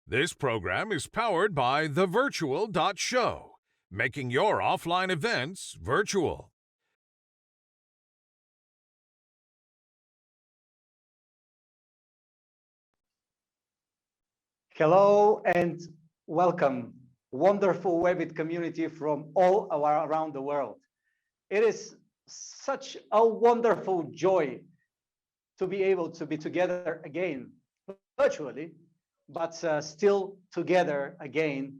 This program is powered by thevirtual.show, making your offline events virtual. Hello and welcome, wonderful WEBIT community from all around the world. It is such a wonderful joy to be able to be together again, virtually, but still together again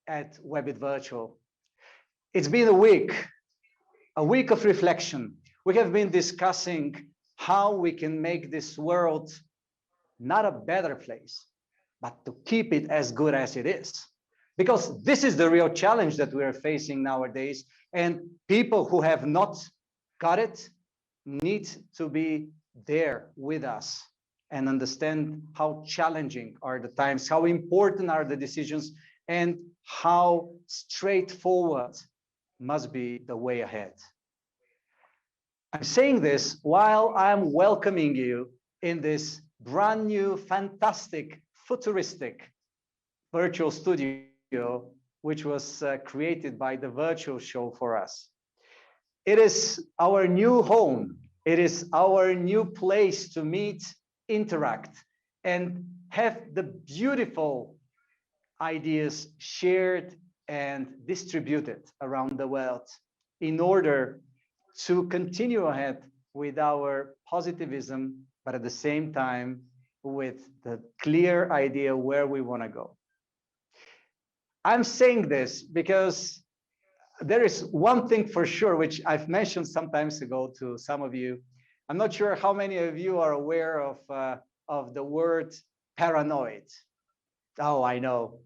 at WEBIT Virtual. It's been a week of reflection. We have been discussing how we can make this world not a better place, but to keep it as good as it is. Because this is the real challenge that we are facing nowadays. And people who have not got it need to be there with us and understand how challenging are the times, how important are the decisions, and how straightforward must be the way ahead. I'm saying this while I'm welcoming you in this brand new, fantastic, futuristic virtual studio, which was created by the virtual show for us. It is our new home. It is our new place to meet, interact, and have the beautiful ideas shared and distributed around the world in order to continue ahead with our positivism, but at the same time with the clear idea where we want to go. I'm saying this because there is one thing for sure, which I've mentioned some times ago to some of you. I'm not sure how many of you are aware of the word paranoid. Oh, I know.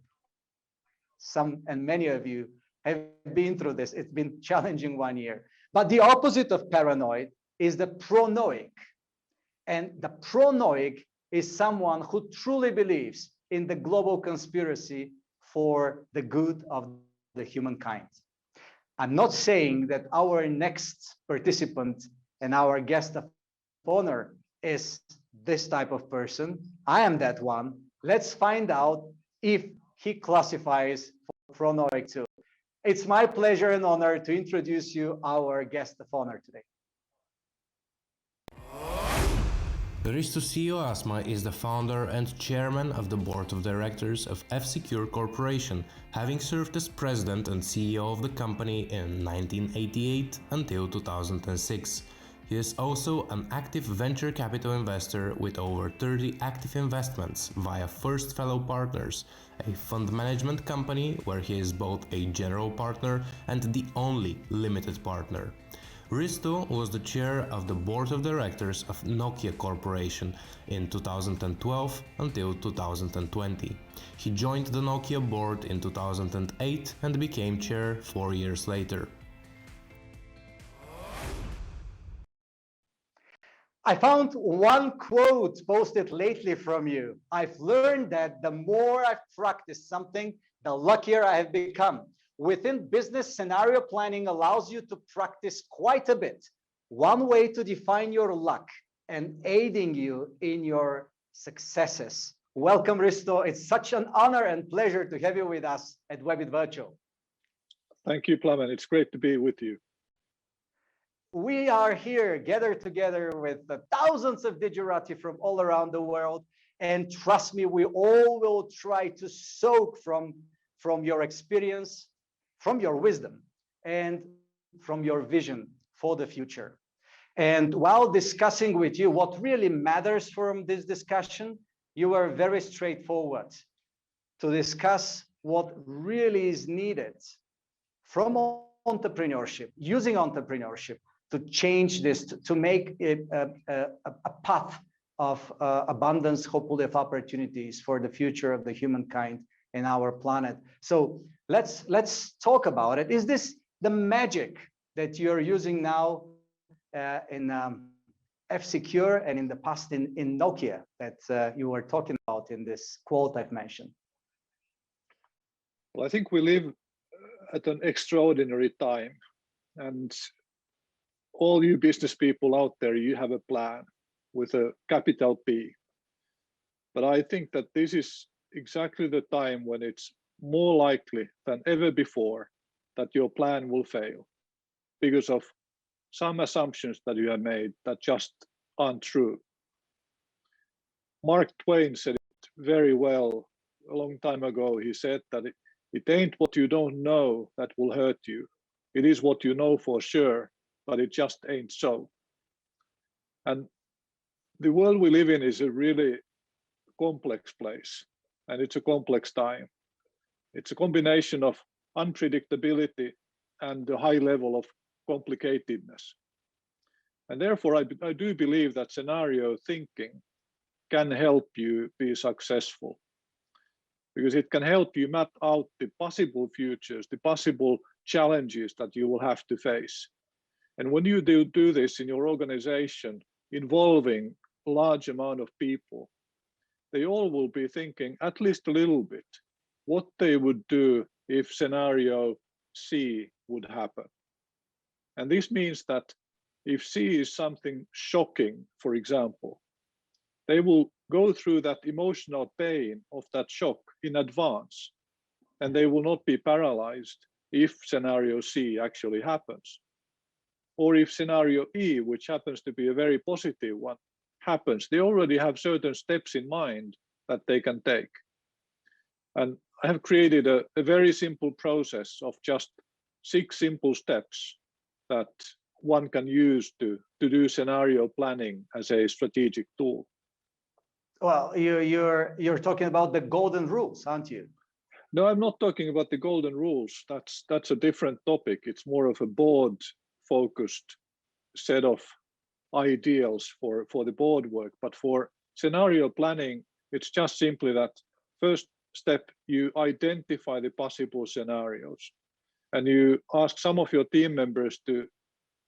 Some and many of you have been through this. It's been challenging 1 year. But the opposite of paranoid is the pronoic. And the pronoic is someone who truly believes in the global conspiracy for the good of the humankind. I'm not saying that our next participant and our guest of honor is this type of person. I am that one. Let's find out if he classifies for pronoic too. It's my pleasure and honor to introduce you our guest of honor today. Risto Siilasmaa is the founder and chairman of the board of directors of F-Secure Corporation, having served as president and CEO of the company in 1988 until 2006. He is also an active venture capital investor with over 30 active investments via First Fellow Partners, a fund management company where he is both a general partner and the only limited partner. Risto was the chair of the board of directors of Nokia Corporation in 2012 until 2020. He joined the Nokia board in 2008 and became chair 4 years later. I found one quote posted lately from you. I've learned that the more I've practiced something, the luckier I have become. Within business, scenario planning allows you to practice quite a bit. One way to define your luck and aiding you in your successes. Welcome, Risto. It's such an honor and pleasure to have you with us at WEBIT Virtual. Thank you, Plamen. It's great to be with you. We are here gathered together with the thousands of digerati from all around the world. And trust me, we all will try to soak from your experience, from your wisdom, and from your vision for the future. And while discussing with you what really matters from this discussion, you were very straightforward to discuss what really is needed from entrepreneurship, using entrepreneurship to change this, to make it a path of abundance, hopefully of opportunities for the future of the humankind and our planet. So let's talk about it. Is this the magic that you're using now in F-Secure and in the past in Nokia that you were talking about in this quote I've mentioned? Well, I think we live at an extraordinary time, and all you business people out there, you have a plan with a capital P. But I think that this is exactly the time when it's more likely than ever before that your plan will fail because of some assumptions that you have made that just aren't true. Mark Twain said it very well a long time ago. He said that it ain't what you don't know that will hurt you. It is what you know for sure, but it just ain't so. And the world we live in is a really complex place, and it's a complex time. It's a combination of unpredictability and a high level of complicatedness. And therefore, I do believe that scenario thinking can help you be successful, because it can help you map out the possible futures, the possible challenges that you will have to face. And when you do this in your organization, involving a large amount of people, they all will be thinking at least a little bit what they would do if scenario C would happen. And this means that if C is something shocking, for example, they will go through that emotional pain of that shock in advance, and they will not be paralyzed if scenario C actually happens. Or if scenario E, which happens to be a very positive one, happens, they already have certain steps in mind that they can take. And I have created a very simple process of just 6 simple steps that one can use to do scenario planning as a strategic tool. Well, you're talking about the golden rules, aren't you? No, I'm not talking about the golden rules. That's a different topic. It's more of a board-focused set of ideals for the board work. But for scenario planning, it's just simply that first step, you identify the possible scenarios, and you ask some of your team members to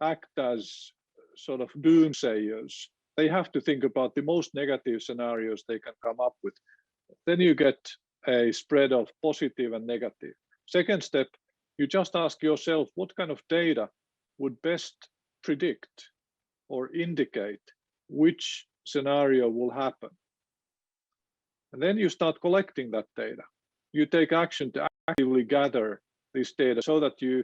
act as sort of doomsayers. They have to think about the most negative scenarios they can come up with. Then you get a spread of positive and negative. Second step, you just ask yourself what kind of data would best predict or indicate which scenario will happen. And then you start collecting that data. You take action to actively gather this data so that you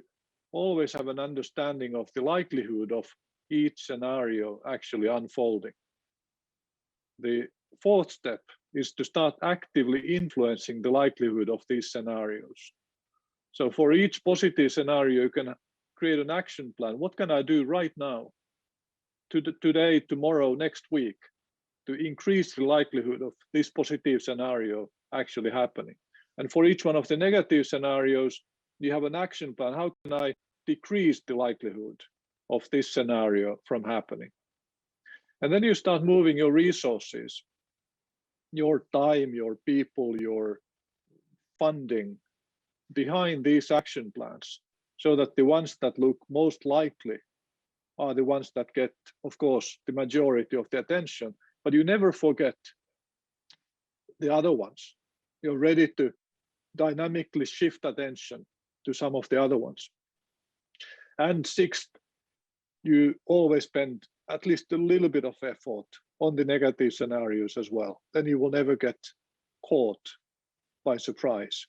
always have an understanding of the likelihood of each scenario actually unfolding. The fourth step is to start actively influencing the likelihood of these scenarios. So for each positive scenario, you can create an action plan. What can I do right now, today, tomorrow, next week, to increase the likelihood of this positive scenario actually happening? And for each one of the negative scenarios, you have an action plan. How can I decrease the likelihood of this scenario from happening? And then you start moving your resources, your time, your people, your funding behind these action plans, so that the ones that look most likely are the ones that get, of course, the majority of the attention, but you never forget the other ones. You're ready to dynamically shift attention to some of the other ones. And sixth, you always spend at least a little bit of effort on the negative scenarios as well. Then you will never get caught by surprise.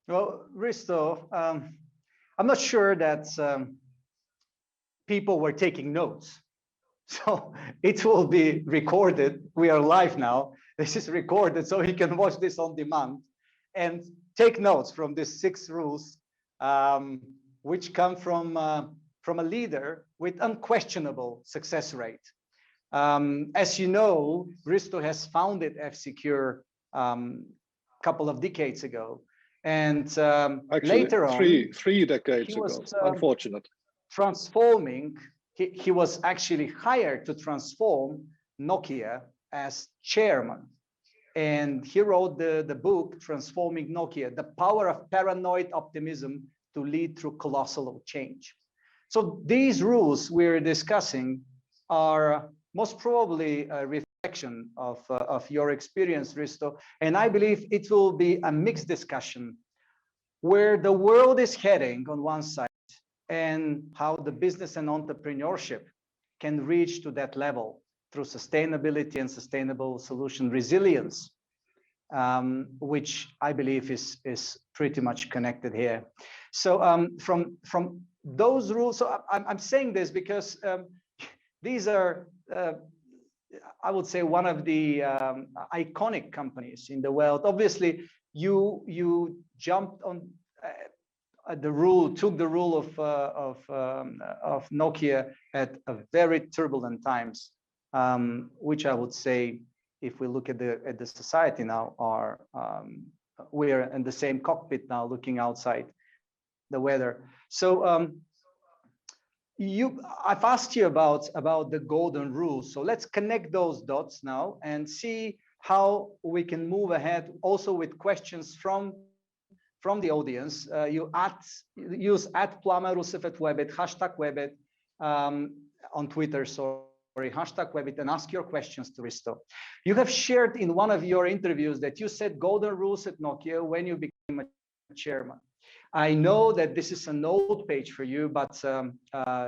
Well, Risto, I'm not sure that people were taking notes. So it will be recorded. We are live now. This is recorded, so you can watch this on demand and take notes from these 6 rules, which come from a leader with unquestionable success rate. As you know, Risto has founded F-Secure a couple of decades ago. And actually, later on, three decades ago, unfortunately. Transforming, he was actually hired to transform Nokia as chairman. And he wrote the book, Transforming Nokia, The Power of Paranoid Optimism to Lead Through Colossal Change. So these rules we're discussing are most probably a reflection of your experience, Risto. And I believe it will be a mixed discussion where the world is heading on one side and how the business and entrepreneurship can reach to that level. through sustainability and sustainable solution resilience, which I believe is pretty much connected here. So from those rules, so I'm saying this because these are, I would say, one of the iconic companies in the world. Obviously, you jumped on took the rule of Nokia at a very turbulent times, which I would say, if we look at the society now, we're in the same cockpit now, looking outside the weather. So I've asked you about the golden rules. So let's connect those dots now and see how we can move ahead, also with questions from the audience. Use @PlameRusev@WEBIT, #WEBIT on Twitter, sorry, #WEBIT, and ask your questions to Risto. You have shared in one of your interviews that you set golden rules at Nokia when you became a chairman. I know that this is an old page for you, but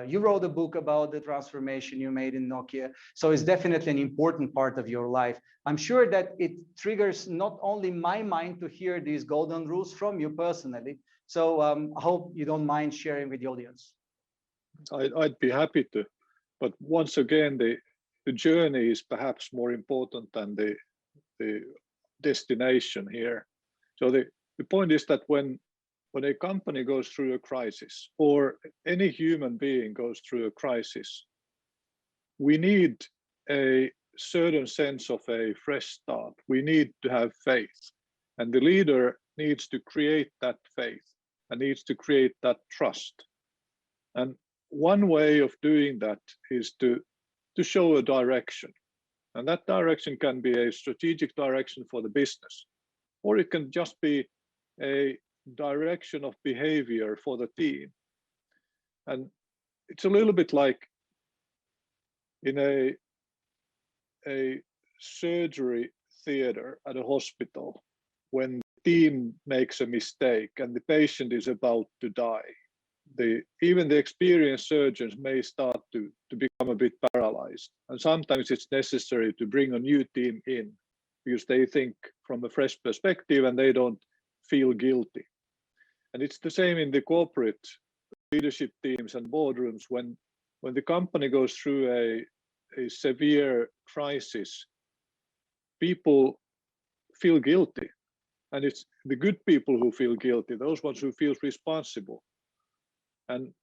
you wrote a book about the transformation you made in Nokia. So it's definitely an important part of your life. I'm sure that it triggers not only my mind to hear these golden rules from you personally. So I hope you don't mind sharing with the audience. I'd be happy to. But once again, the journey is perhaps more important than the destination here. So the point is that when a company goes through a crisis, or any human being goes through a crisis, we need a certain sense of a fresh start. We need to have faith, and the leader needs to create that faith and needs to create that trust. And one way of doing that is to show a direction, and that direction can be a strategic direction for the business, or it can just be a direction of behavior for the team. And it's a little bit like in a surgery theater at a hospital, when the team makes a mistake and the patient is about to die. Even the experienced surgeons may start to become a bit paralyzed. And sometimes it's necessary to bring a new team in because they think from a fresh perspective and they don't feel guilty. And it's the same in the corporate leadership teams and boardrooms. When the company goes through a severe crisis, people feel guilty. And it's the good people who feel guilty, those ones who feel responsible. And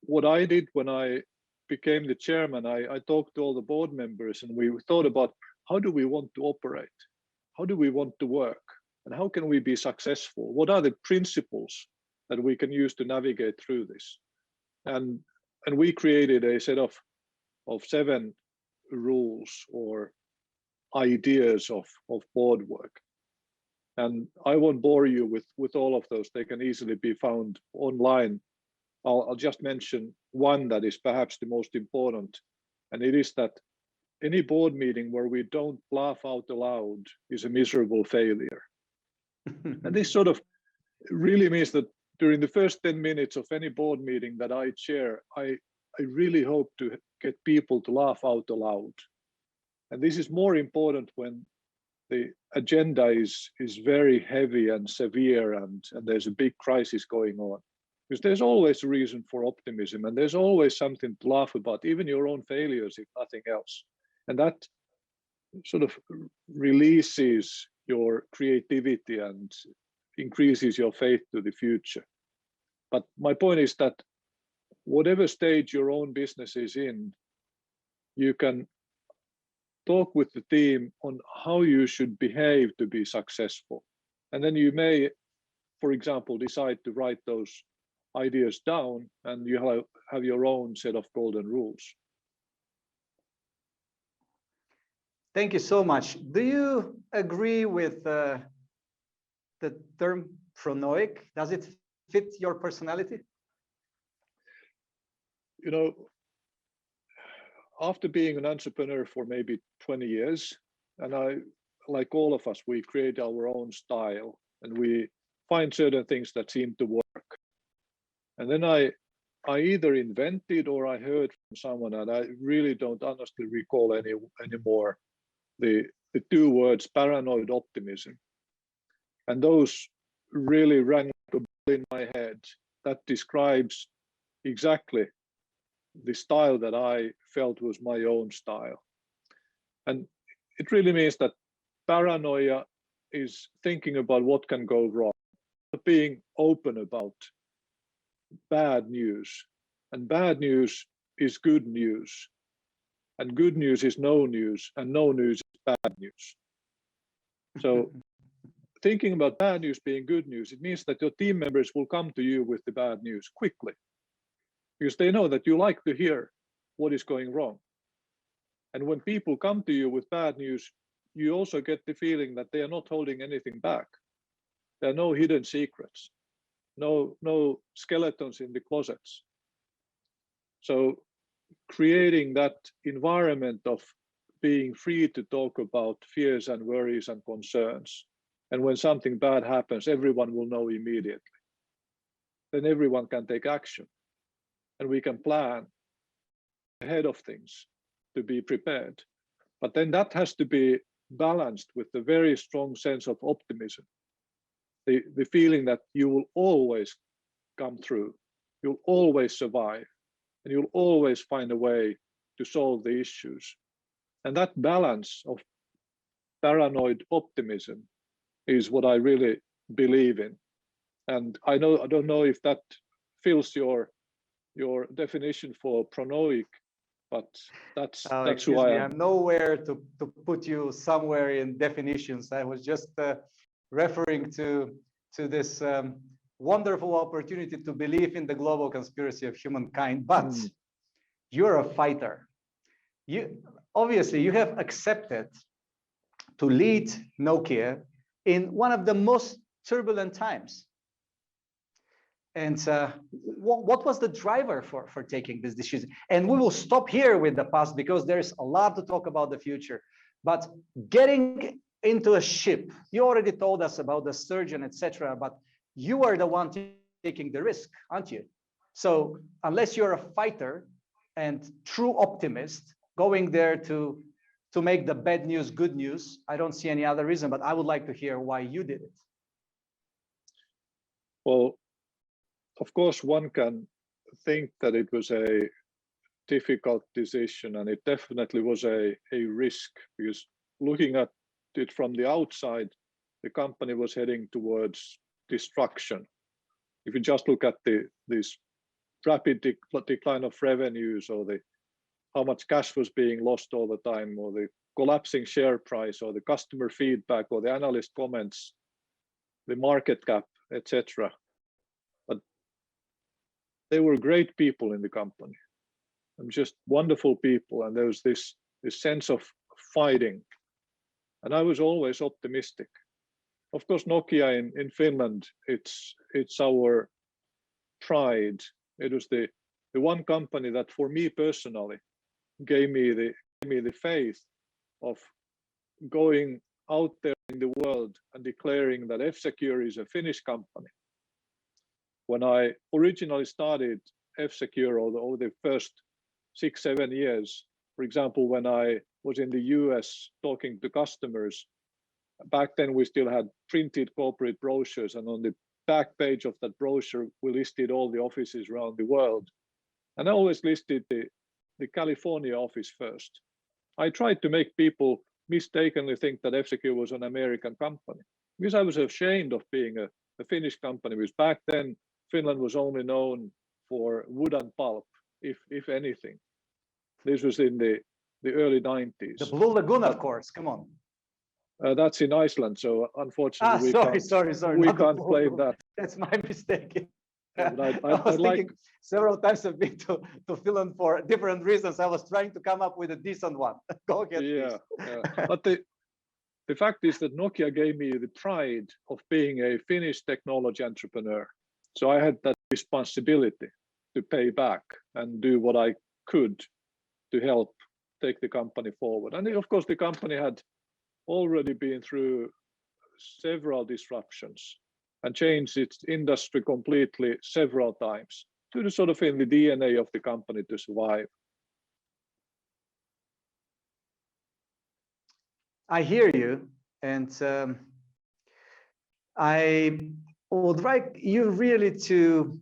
what I did when I became the chairman, I talked to all the board members, and we thought about, how do we want to operate? How do we want to work? And how can we be successful? What are the principles that we can use to navigate through this? And we created a set of 7 rules or ideas of board work. And I won't bore you with all of those. They can easily be found online. I'll just mention one that is perhaps the most important, and it is that any board meeting where we don't laugh out loud is a miserable failure. And this sort of really means that during the first 10 minutes of any board meeting that I chair, I really hope to get people to laugh out loud. And this is more important when the agenda is very heavy and severe and there's a big crisis going on. Because there's always a reason for optimism, and there's always something to laugh about, even your own failures, if nothing else. And that sort of releases your creativity and increases your faith to the future. But my point is that whatever stage your own business is in, you can talk with the team on how you should behave to be successful. And then you may, for example, decide to write those ideas down, and you have your own set of golden rules. Thank you so much. Do you agree with the term pronoic? Does it fit your personality? You know, after being an entrepreneur for maybe 20 years, and I, like all of us, we create our own style and we find certain things that seem to work. And then I I either invented or I heard from someone, and I really don't honestly recall anymore the two words paranoid optimism. And those really rang a bell in my head. That describes exactly the style that I felt was my own style. And it really means that paranoia is thinking about what can go wrong, being open about bad news. And bad news is good news. And good news is no news, and no news is bad news. So thinking about bad news being good news, it means that your team members will come to you with the bad news quickly, because they know that you like to hear what is going wrong. And when people come to you with bad news, you also get the feeling that they are not holding anything back. There are no hidden secrets, no skeletons in the closets. So creating that environment of being free to talk about fears and worries and concerns. And when something bad happens, everyone will know immediately. Then everyone can take action, and we can plan ahead of things to be prepared. But then that has to be balanced with a very strong sense of optimism. The feeling that you will always come through, you'll always survive, and you'll always find a way to solve the issues. And that balance of paranoid optimism is what I really believe in. And I don't know if that fills your definition for pronoic, but that's who I am. I'm nowhere to put you somewhere in definitions. I was just referring to this wonderful opportunity to believe in the global conspiracy of humankind. But you're a fighter. You obviously you have accepted to lead Nokia in one of the most turbulent times. And what was the driver for taking this decision? And we will stop here with the past because there's a lot to talk about the future. But getting into a ship, you already told us about the surgeon, etc. But you are the one taking the risk, aren't you? So unless you're a fighter and true optimist, going there to make the bad news good news, I don't see any other reason. But I would like to hear why you did it. Well, of course, one can think that it was a difficult decision, and it definitely was a risk, because looking at it from the outside, the company was heading towards destruction. If you just look at this rapid decline of revenues, or how much cash was being lost all the time, or the collapsing share price, or the customer feedback, or the analyst comments, the market cap, etc. But they were great people in the company, and just wonderful people, and there was this sense of fighting, and I was always optimistic. Of course, Nokia in Finland, it's our pride. It was the one company that, for me personally, gave me the faith of going out there in the world and declaring that F-Secure is a Finnish company. When I originally started F-Secure over the first 6-7 years, for example, when I was in the US talking to customers, back then we still had printed corporate brochures, and on the back page of that brochure we listed all the offices around the world, and I always listed the California office first. I tried to make people mistakenly think that F-Secure was an American company, because I was ashamed of being a Finnish company, because back then Finland was only known for wood and pulp, if anything. This was in the early 90s. The Blue Lagoon, of course. Come on. That's in Iceland, so unfortunately sorry. We can't claim that. That's my mistake. I was thinking several times I've been to Finland for different reasons. I was trying to come up with a decent one. Go ahead. Yeah. But the fact is that Nokia gave me the pride of being a Finnish technology entrepreneur. So I had that responsibility to pay back and do what I could to help take the company forward. And of course, the company had already been through several disruptions and changed its industry completely several times. the sort of in the DNA of the company to survive. I hear you, and I would like you really to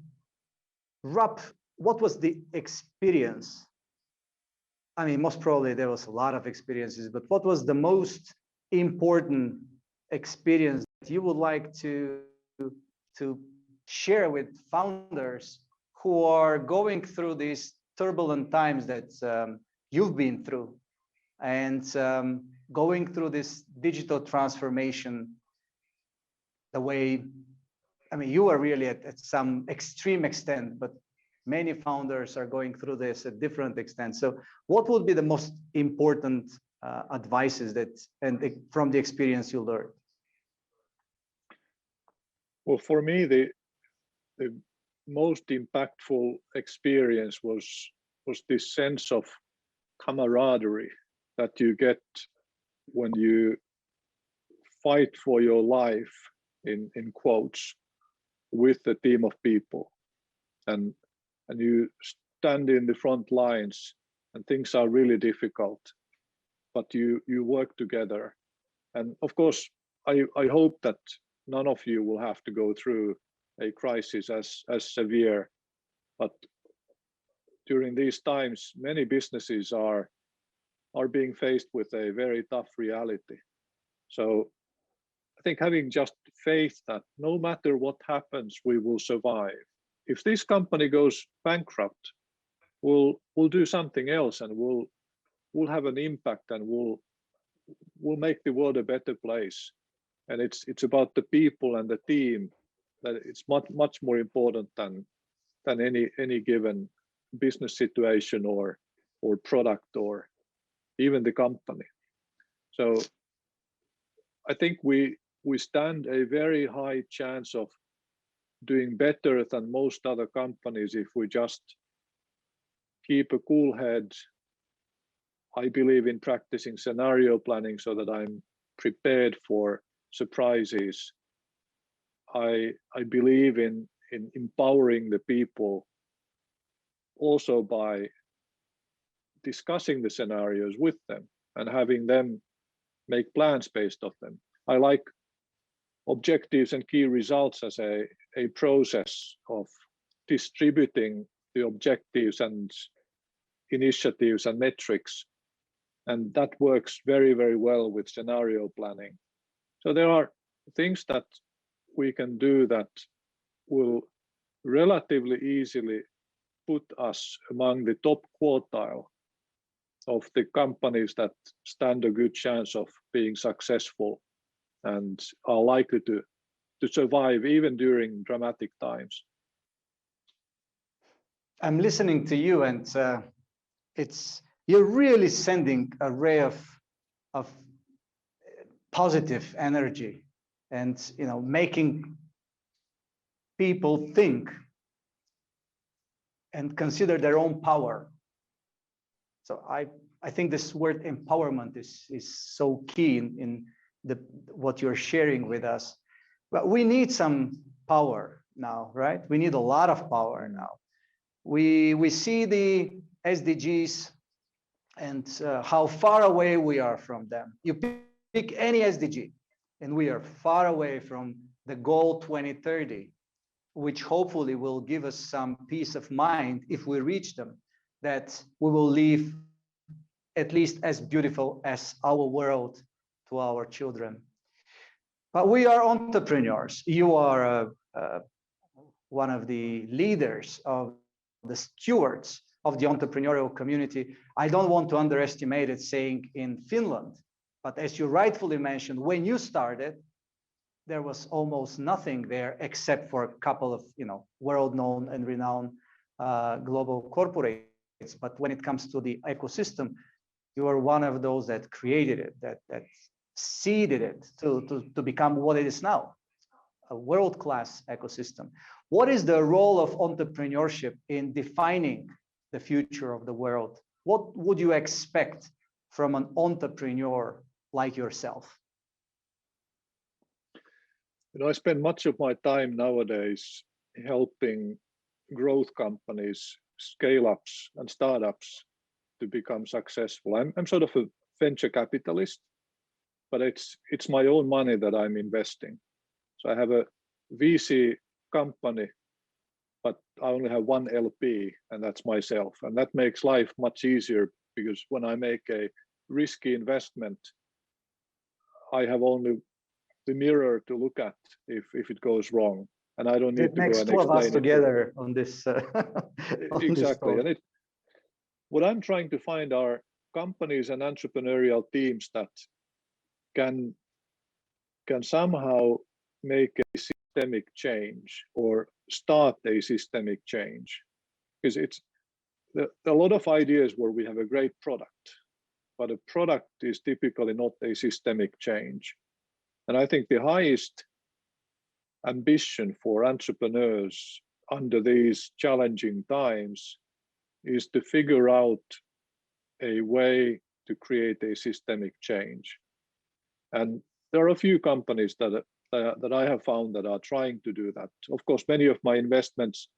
wrap what was the experience. I mean, most probably there was a lot of experiences, but what was the most important experience that you would like to share with founders who are going through these turbulent times that you've been through, and going through this digital transformation the way, I mean, you are really at some extreme extent, but many founders are going through this at different extents. So what would be the most important advices that, from the experience you learned? Well, for me, the most impactful experience was this sense of camaraderie that you get when you fight for your life, in quotes, with a team of people, and you stand in the front lines and things are really difficult, but you work together. And of course, I hope that none of you will have to go through a crisis as severe, but during these times, many businesses are being faced with a very tough reality. So I think having just faith that no matter what happens, we will survive. If this company goes bankrupt, we'll do something else, and we'll have an impact, and we'll make the world a better place. And it's about the people and the team, that it's much more important than any given business situation or product or even the company. So I think we stand a very high chance of doing better than most other companies if we just keep a cool head. I believe in practicing scenario planning so that I'm prepared for surprises. I believe in empowering the people also by discussing the scenarios with them and having them make plans based on them. I like objectives and key results as a process of distributing the objectives and initiatives and metrics, and that works very, very well with scenario planning. So there are things that we can do that will relatively easily put us among the top quartile of the companies that stand a good chance of being successful and are likely to survive even during dramatic times. I'm listening to you, and you're really sending a ray of positive energy, and making people think and consider their own power. So I think this word empowerment is so key in what you're sharing with us. But we need some power now, right? We need a lot of power now. We see the SDGs and how far away we are from them. You pick any SDG, and we are far away from the goal 2030, which hopefully will give us some peace of mind if we reach them, that we will leave at least as beautiful as our world to our children. But we are entrepreneurs. You are one of the leaders of the stewards of the entrepreneurial community. I don't want to underestimate it saying in Finland, but as you rightfully mentioned, when you started, there was almost nothing there except for a couple of world-known and renowned global corporates. But when it comes to the ecosystem, you are one of those that created it, that seeded it to become what it is now, a world-class ecosystem. What is the role of entrepreneurship in defining the future of the world? What would you expect from an entrepreneur like yourself? I spend much of my time nowadays helping growth companies, scale-ups and startups to become successful. I'm sort of a venture capitalist, but it's my own money that I'm investing. So I have a VC company, but I only have one LP, and that's myself. And that makes life much easier, because when I make a risky investment, I have only the mirror to look at if it goes wrong, and I don't need It to go makes and two of us explain it. together on this. Exactly, and what I'm trying to find are companies and entrepreneurial teams that can somehow make a systemic change or start a systemic change, because it's a lot of ideas where we have a great product, but a product is typically not a systemic change. And I think the highest ambition for entrepreneurs under these challenging times is to figure out a way to create a systemic change. And there are a few companies that I have found that are trying to do that. Of course, many of my investments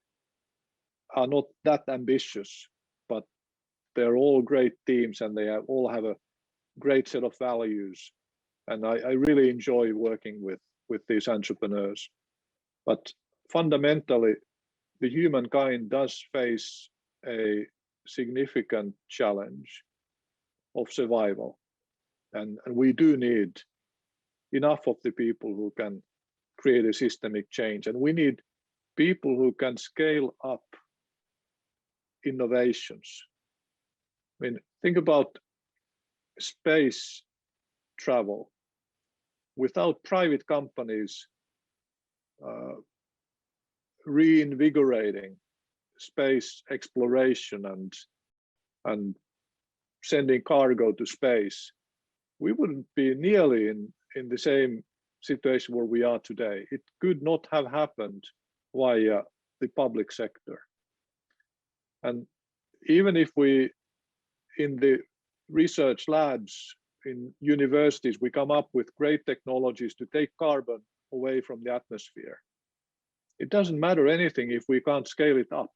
are not that ambitious, but they're all great teams, and they all have a great set of values. And I really enjoy working with these entrepreneurs. But fundamentally, the humankind does face a significant challenge of survival. And we do need enough of the people who can create a systemic change. And we need people who can scale up innovations. I mean, think about space travel. Without private companies reinvigorating space exploration and sending cargo to space, we wouldn't be nearly in the same situation where we are today. It could not have happened via the public sector. And even if we, in the research labs, in universities, we come up with great technologies to take carbon away from the atmosphere, it doesn't matter anything if we can't scale it up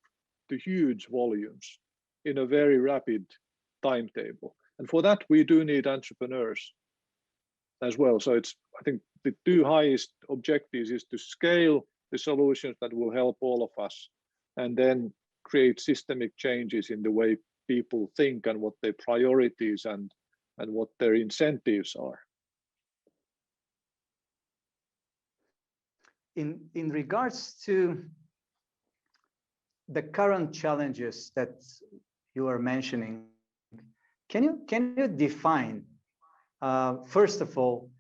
to huge volumes in a very rapid timetable. And for that, we do need entrepreneurs as well. So I think the two highest objectives is to scale the solutions that will help all of us, and then create systemic changes in the way people think and what their priorities and what their incentives are. In regards to the current challenges that you are mentioning, can you define, first of all,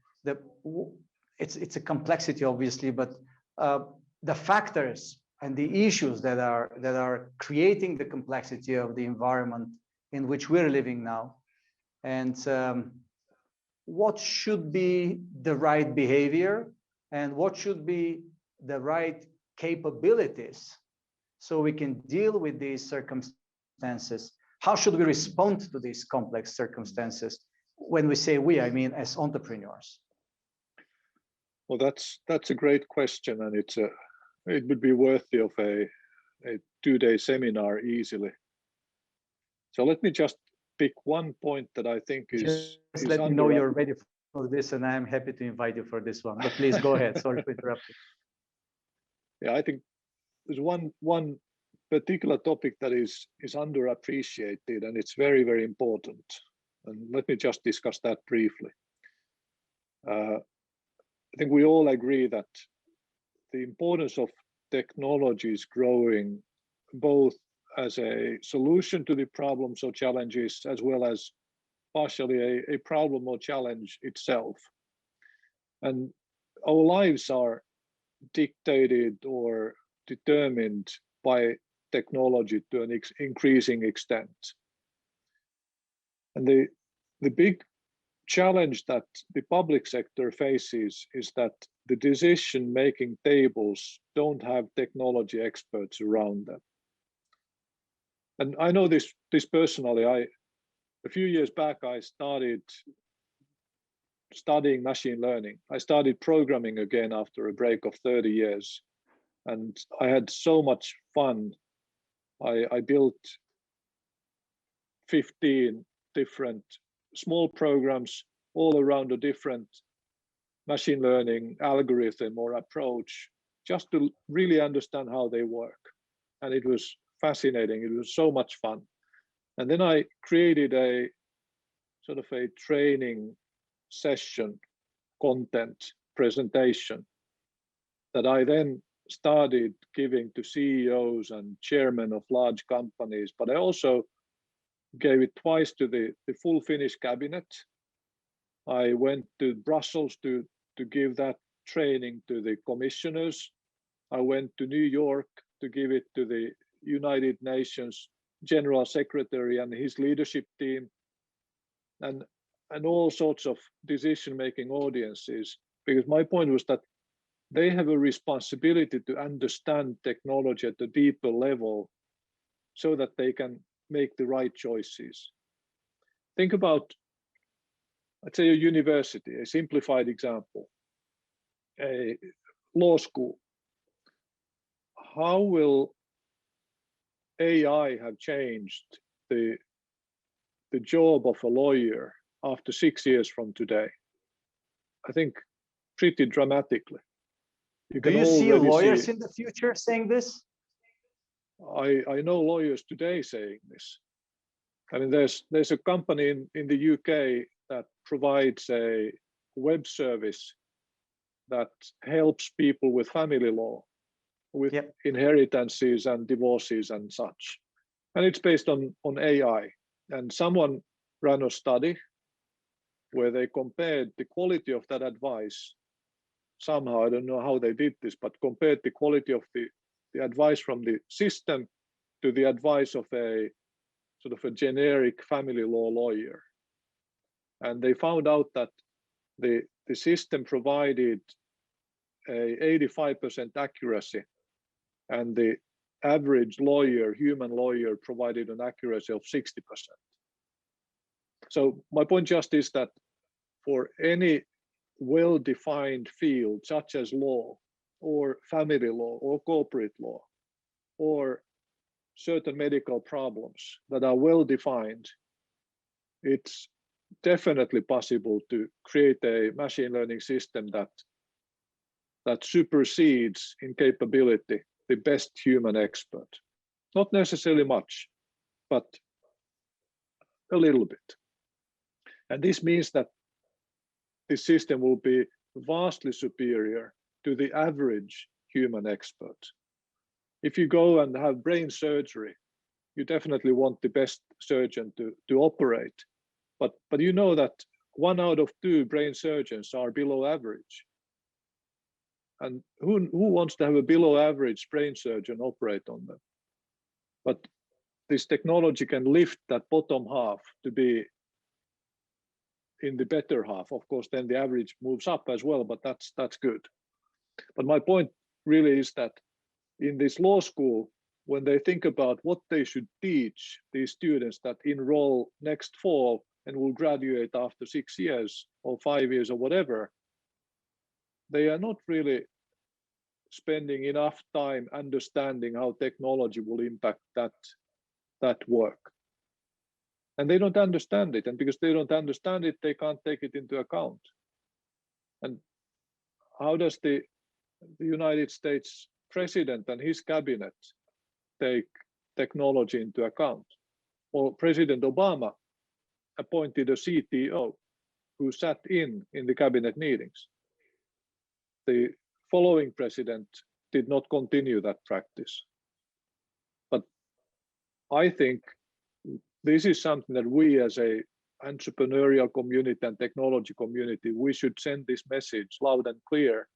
it's a complexity obviously, but the factors and the issues that are creating the complexity of the environment in which we're living now, and what should be the right behavior and what should be the right capabilities so we can deal with these circumstances. How should we respond to these complex circumstances? When we say we, I mean as entrepreneurs. Well, that's a great question, and it would be worthy of a 2-day seminar easily. So let me just pick one point that I think is let me know you're ready for this, and I'm happy to invite you for this one. But please go ahead. Sorry to interrupt you. Yeah, I think there's one particular topic that is underappreciated, and it's very, very important. And let me just discuss that briefly. I think we all agree that the importance of technology is growing, both as a solution to the problems or challenges, as well as partially a problem or challenge itself. And our lives are dictated or determined by technology to an increasing extent. And the big challenge that the public sector faces is that the decision-making tables don't have technology experts around them. And I know this personally. A few years back, I started studying machine learning. I started programming again after a break of 30 years. And I had so much fun I built 15 different small programs all around a different machine learning algorithm or approach, just to really understand how they work. And it was fascinating. It was so much fun. And then I created a sort of a training session, content presentation that I then started giving to CEOs and chairmen of large companies, but I also gave it twice to the full Finnish cabinet. I went to Brussels to give that training to the commissioners. I went to New York to give it to the United Nations General Secretary and his leadership team, and all sorts of decision-making audiences, because my point was that they have a responsibility to understand technology at a deeper level so that they can make the right choices. Think about, let's say, a university, a simplified example, a law school. How will AI have changed the job of a lawyer after 6 years from today? I think pretty dramatically. Do you see lawyers in the future saying this? I know lawyers today saying this. I mean, there's a company in the UK that provides a web service that helps people with family law, with inheritances and divorces and such. And it's based on AI. And someone ran a study where they compared the quality of that advice. Somehow, I don't know how they did this, but compared the quality of the advice from the system to the advice of a sort of a generic family law lawyer. And they found out that the system provided a 85% accuracy, and the average lawyer, human lawyer, provided an accuracy of 60%. So my point just is that for any well-defined field, such as law, or family law, or corporate law, or certain medical problems that are well-defined, it's definitely possible to create a machine learning system that supersedes in capability the best human expert. Not necessarily much, but a little bit. And this means that this system will be vastly superior to the average human expert. If you go and have brain surgery, you definitely want the best surgeon to operate. But you know that 1 out of 2 brain surgeons are below average. And who wants to have a below average brain surgeon operate on them? But this technology can lift that bottom half to be in the better half. Of course, then the average moves up as well, but that's good. But my point really is that in this law school, when they think about what they should teach these students that enroll next fall and will graduate after 6 years or 5 years or whatever, they are not really spending enough time understanding how technology will impact that work. And they don't understand it. And because they don't understand it, they can't take it into account. And how does the United States president and his cabinet take technology into account? Well, President Obama appointed a CTO who sat in the cabinet meetings. The following president did not continue that practice. But I think this is something that we as a entrepreneurial community and technology community, we should send this message loud and clear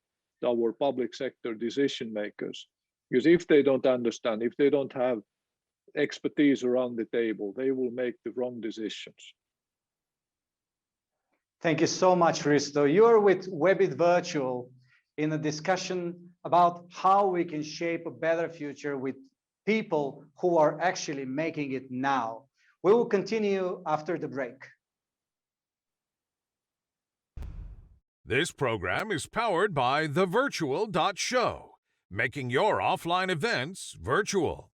to our public sector decision makers. Because if they don't understand, if they don't have expertise around the table, they will make the wrong decisions. Thank you so much, Risto. You're with WEBIT Virtual in a discussion about how we can shape a better future with people who are actually making it now. We will continue after the break. This program is powered by thevirtual.show, making your offline events virtual.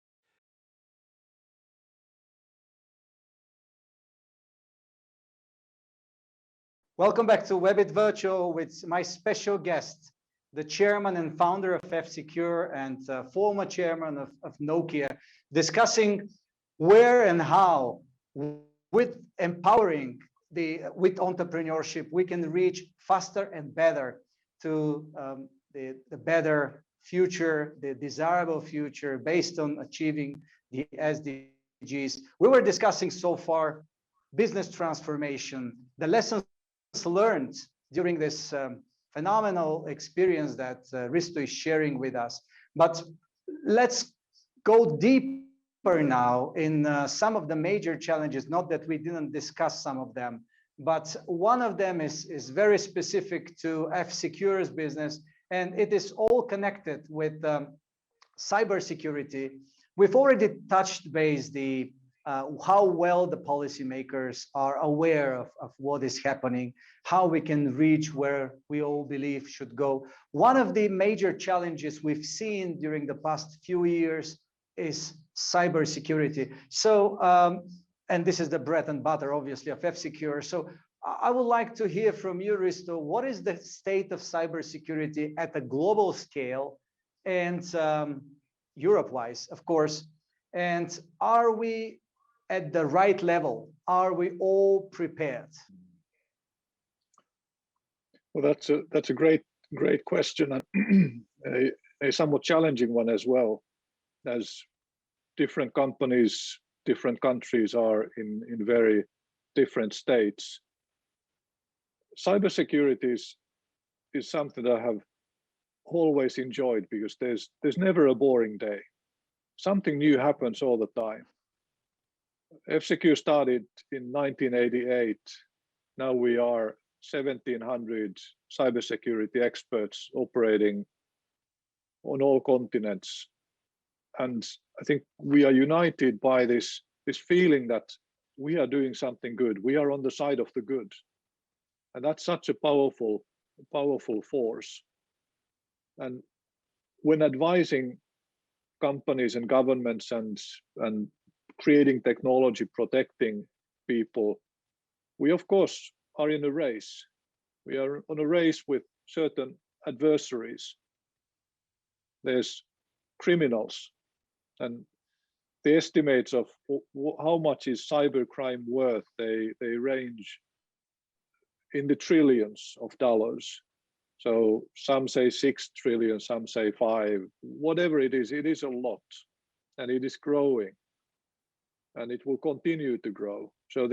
Welcome back to WEBIT Virtual with my special guest, the chairman and founder of F-Secure and former chairman of Nokia, discussing where and how, with empowering with entrepreneurship, we can reach faster and better to the better future, the desirable future based on achieving the SDGs. We were discussing so far business transformation, the lessons learned during this phenomenal experience that Risto is sharing with us. But let's go deeper now in some of the major challenges, not that we didn't discuss some of them, but one of them is very specific to F-Secure's business, and it is all connected with cybersecurity. We've already touched base how well the policymakers are aware of what is happening, how we can reach where we all believe should go. One of the major challenges we've seen during the past few years is cybersecurity. So, and this is the bread and butter, obviously, of F-Secure. So I would like to hear from you, Risto, what is the state of cybersecurity at a global scale and Europe-wise, of course, and are we at the right level? Are we all prepared? Well, that's a great question, and a somewhat challenging one as well, as different companies, different countries are in very different states. Cybersecurity is something that I have always enjoyed because there's never a boring day. Something new happens all the time. F-Secure started in 1988. Now we are 1,700 cybersecurity experts operating on all continents. And I think we are united by this feeling that we are doing something good. We are on the side of the good. And that's such a powerful force. And when advising companies and governments and creating technology, protecting people, we of course are in a race. We are on a race with certain adversaries. There's criminals, and the estimates of how much is cybercrime worth, they range in the trillions of dollars. So some say 6 trillion, some say 5, whatever it is a lot, and it is growing. And it will continue to grow. So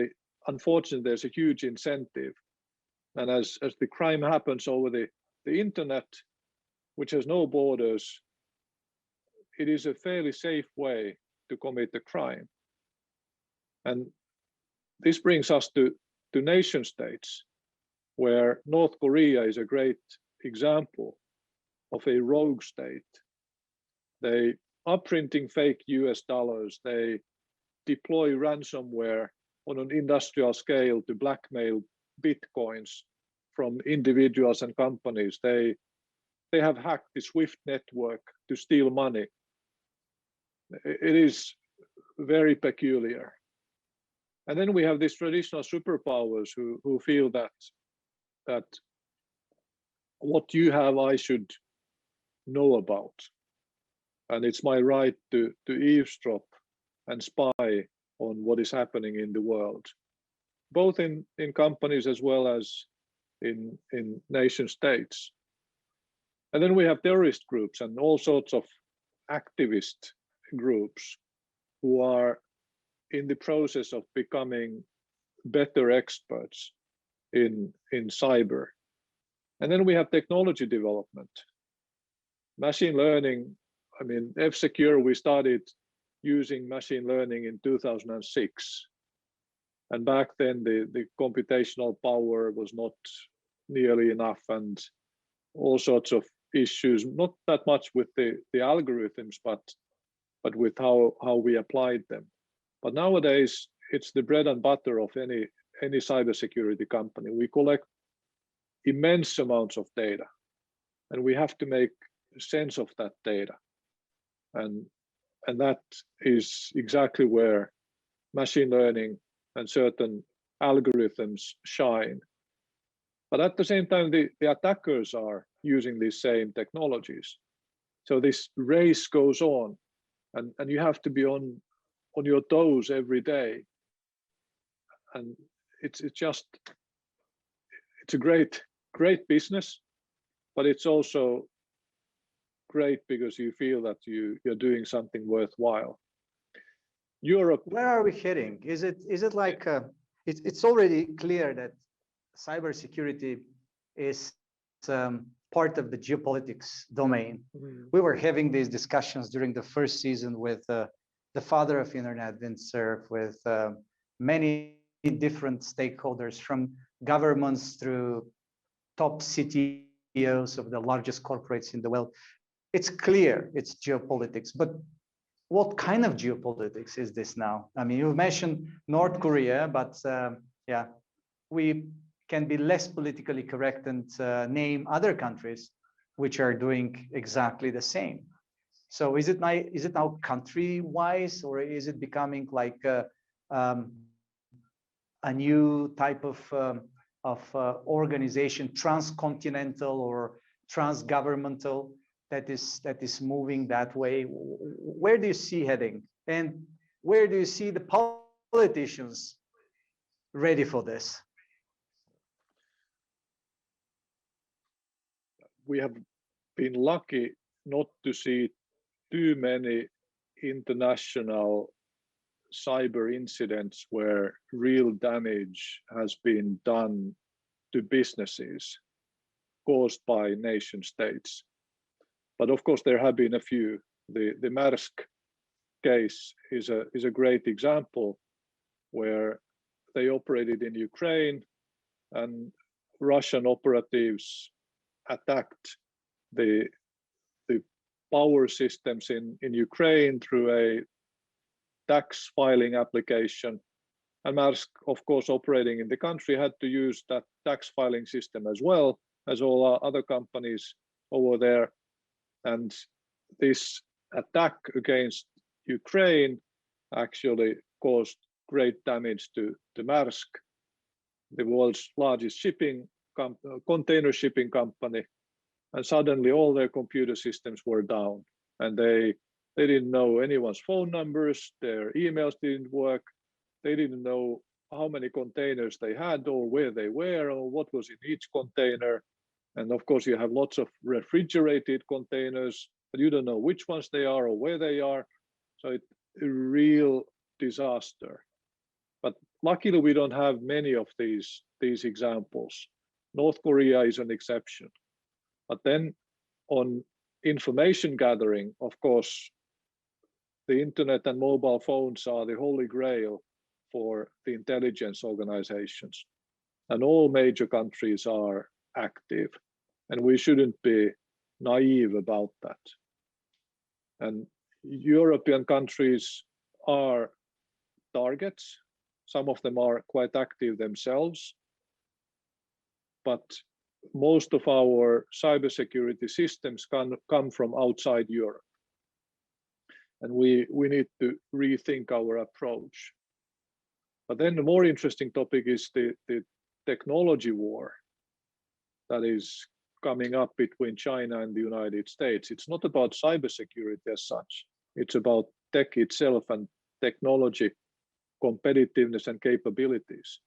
unfortunately, there's a huge incentive. And as the crime happens over the internet, which has no borders, it is a fairly safe way to commit a crime. And this brings us to nation states, where North Korea is a great example of a rogue state. They are printing fake US dollars. They deploy ransomware on an industrial scale to blackmail bitcoins from individuals and companies. They have hacked the SWIFT network to steal money. It is very peculiar. And then we have these traditional superpowers who feel that what you have, I should know about. And it's my right to eavesdrop and spy on what is happening in the world, both in companies as well as in nation states. And then we have terrorist groups and all sorts of activist groups who are in the process of becoming better experts in cyber. And then we have technology development, machine learning. I mean, F-Secure, we started using machine learning in 2006. And back then the computational power was not nearly enough, and all sorts of issues, not that much with the algorithms, but with how we applied them. But nowadays, it's the bread and butter of any cybersecurity company. We collect immense amounts of data, and we have to make sense of that data. And that is exactly where machine learning and certain algorithms shine. But at the same time, the attackers are using these same technologies. So this race goes on, and you have to be on your toes every day. And it's a great business, but it's also great because you feel that you're doing something worthwhile. Europe. Where are we heading? Is it like it's already clear that cybersecurity is part of the geopolitics domain. We were having these discussions during the first season with the father of internet, Vint Cerf, with many different stakeholders, from governments through top CTOs of the largest corporates in the world. It's clear it's geopolitics, but what kind of geopolitics is this now? I mean, you mentioned North Korea, but yeah, we can be less politically correct and name other countries which are doing exactly the same. So is it now country-wise, or is it becoming like a new type of organization, transcontinental or transgovernmental, that is moving that way? Where do you see heading, and where do you see the politicians ready for this? We have been lucky not to see too many international cyber incidents where real damage has been done to businesses caused by nation states. But of course, there have been a few. The Maersk case is a great example, where they operated in Ukraine and Russian operatives attacked the power systems in Ukraine through a tax filing application. And Maersk, of course, operating in the country, had to use that tax filing system as well as all our other companies over there. And this attack against Ukraine actually caused great damage to Maersk, the world's largest container shipping company. And suddenly all their computer systems were down, and they didn't know anyone's phone numbers, their emails didn't work, they didn't know how many containers they had or where they were or what was in each container. And of course, you have lots of refrigerated containers, but you don't know which ones they are or where they are. So it's a real disaster. But luckily, we don't have many of these examples. North Korea is an exception. But then on information gathering, of course, the internet and mobile phones are the holy grail for the intelligence organizations. And all major countries are active. And we shouldn't be naive about that. And European countries are targets. Some of them are quite active themselves. But most of our cybersecurity systems come from outside Europe. And we need to rethink our approach. But then the more interesting topic is the technology war that is coming up between China and the United States. It's not about cybersecurity as such. It's about tech itself and technology competitiveness and capabilities.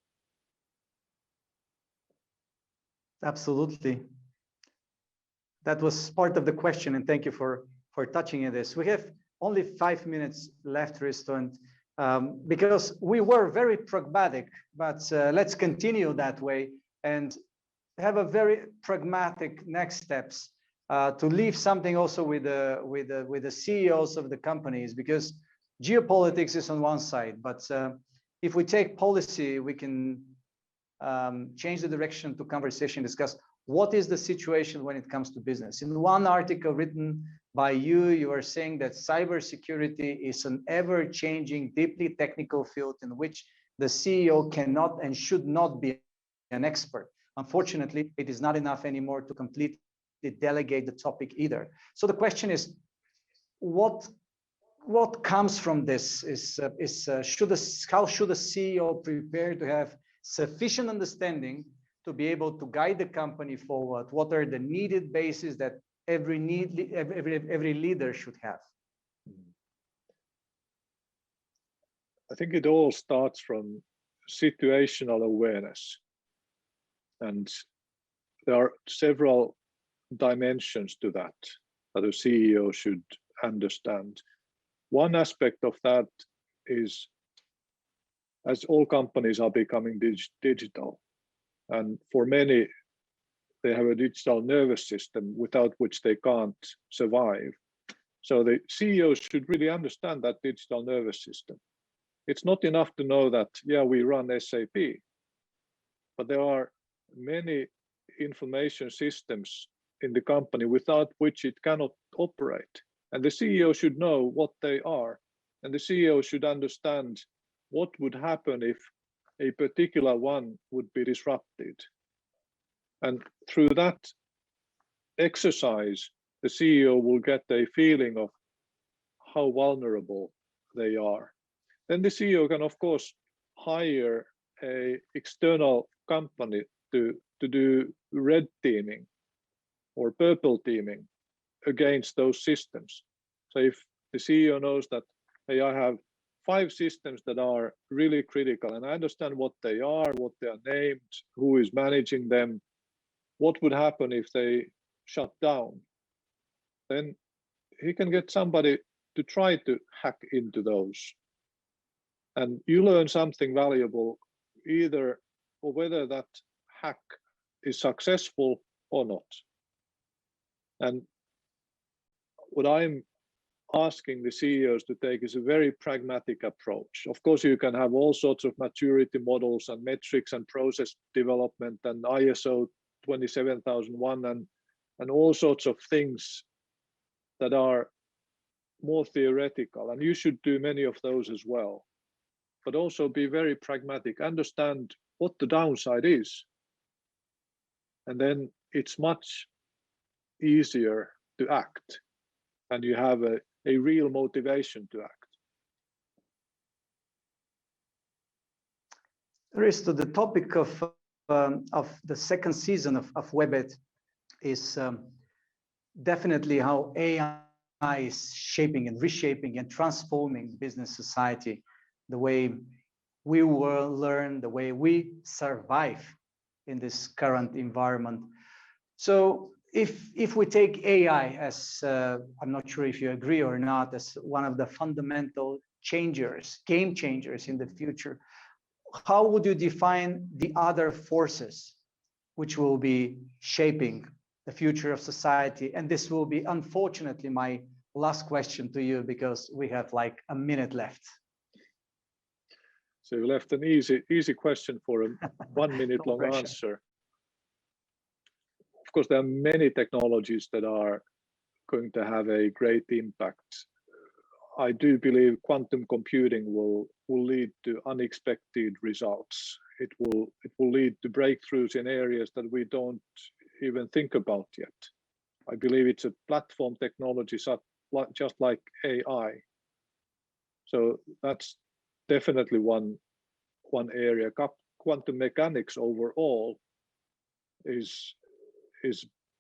Absolutely. That was part of the question, and thank you for touching on this. We have only 5 minutes left, Risto, and because we were very pragmatic, but let's continue that way and have a very pragmatic next steps to leave something also with the CEOs of the companies, because geopolitics is on one side, but if we take policy, we can change the direction to conversation, discuss what is the situation when it comes to business. In one article written by you are saying that cybersecurity is an ever-changing, deeply technical field in which the CEO cannot and should not be an expert. Unfortunately, it is not enough anymore to completely delegate the topic either. So the question is, what comes from this? How should a CEO prepare to have sufficient understanding to be able to guide the company forward? What are the needed bases that every leader should have? I think it all starts from situational awareness. And there are several dimensions to that a CEO should understand. One aspect of that is, as all companies are becoming digital, and for many, they have a digital nervous system without which they can't survive. So the CEO should really understand that digital nervous system. It's not enough to know that, yeah, we run SAP, but there are many information systems in the company without which it cannot operate. And the CEO should know what they are. And the CEO should understand what would happen if a particular one would be disrupted. And through that exercise, the CEO will get a feeling of how vulnerable they are. Then the CEO can, of course, hire an external company to do red teaming or purple teaming against those systems. So if the CEO knows that, hey, I have 5 systems that are really critical, and I understand what they are, what they are named, who is managing them, what would happen if they shut down, then he can get somebody to try to hack into those. And you learn something valuable, either or whether that hack is successful or not. And what I'm asking the CEOs to take is a very pragmatic approach. Of course, you can have all sorts of maturity models and metrics and process development and ISO 27001 and all sorts of things that are more theoretical. And you should do many of those as well. But also be very pragmatic, understand what the downside is. And then it's much easier to act, and you have a real motivation to act. Risto, the topic of the second season of WEBIT is definitely how AI is shaping and reshaping and transforming business society, the way we will learn, the way we survive in this current environment. So if we take AI as, I'm not sure if you agree or not, as one of the fundamental changers, game changers in the future, how would you define the other forces which will be shaping the future of society? And this will be, unfortunately, my last question to you, because we have like a minute left. So you left an easy question for a 1 minute No long pressure. answer. Of course, there are many technologies that are going to have a great impact. I do believe quantum computing will lead to unexpected results. It will lead to breakthroughs in areas that we don't even think about yet. I believe it's a platform technology, just like AI. So that's definitely one area. Quantum mechanics overall is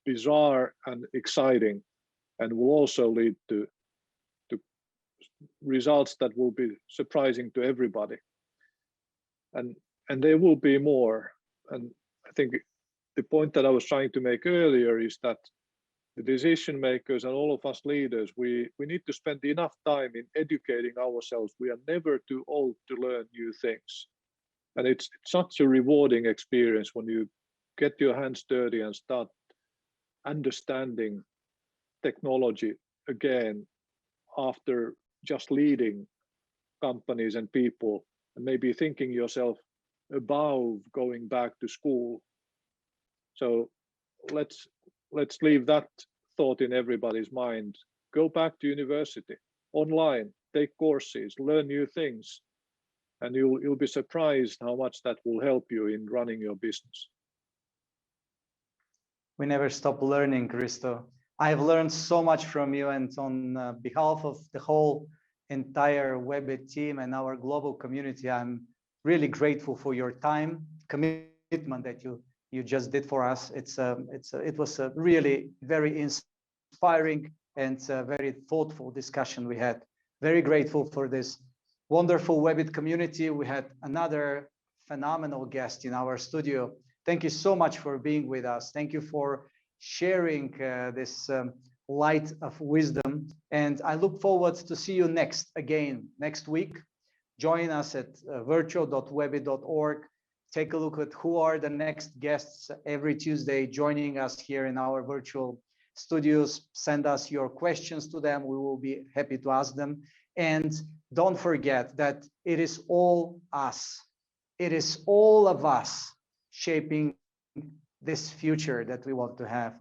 bizarre and exciting, and will also lead to results that will be surprising to everybody. And there will be more. And I think the point that I was trying to make earlier is that the decision makers and all of us leaders, we need to spend enough time in educating ourselves. We are never too old to learn new things. And it's such a rewarding experience when you get your hands dirty and start understanding technology again after just leading companies and people, and maybe thinking yourself above going back to school. So let's leave that thought in everybody's mind. Go back to university, online, take courses, learn new things, and you'll be surprised how much that will help you in running your business. We never stop learning, Risto. I've learned so much from you, and on behalf of the whole entire WEBIT team and our global community, I'm really grateful for your time, commitment that you you just did for us. It was a really very inspiring and very thoughtful discussion we had. Very grateful for this wonderful WEBIT community. We had another phenomenal guest in our studio. Thank you so much for being with us. Thank you for sharing this light of wisdom. And I look forward to see you next week. Join us at virtual.webit.org. Take a look at who are the next guests every Tuesday joining us here in our virtual studios. Send us your questions to them. We will be happy to ask them. And don't forget that it is all us. It is all of us shaping this future that we want to have.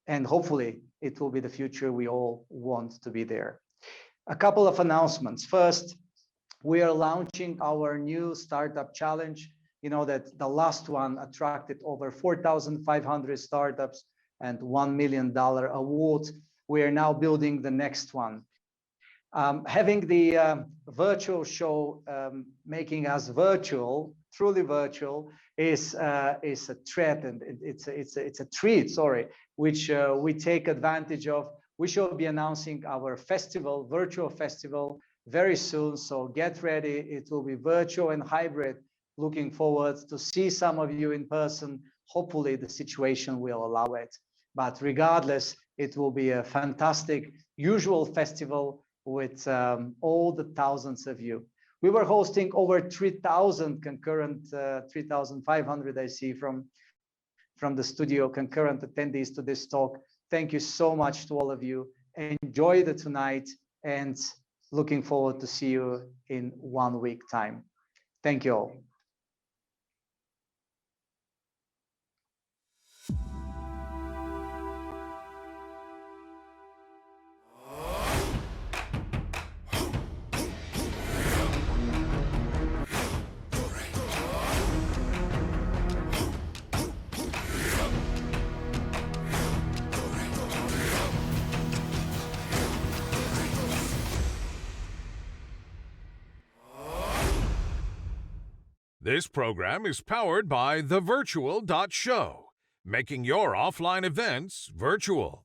And hopefully it will be the future we all want to be there. A couple of announcements. First, we are launching our new startup challenge. You know that the last one attracted over 4,500 startups and $1 million award. We are now building the next one. Having the virtual show making us virtual, truly virtual, is a threat, and it's a treat, sorry, which we take advantage of. We shall be announcing our festival, virtual festival, very soon. So get ready. It will be virtual and hybrid. Looking forward to see some of you in person. Hopefully the situation will allow it. But regardless, it will be a fantastic usual festival with all the thousands of you. We were hosting over 3,000 concurrent, 3,500 I see from the studio, concurrent attendees to this talk. Thank you so much to all of you. Enjoy the tonight, and looking forward to see you in 1 week time. Thank you all. This program is powered by thevirtual.show, making your offline events virtual.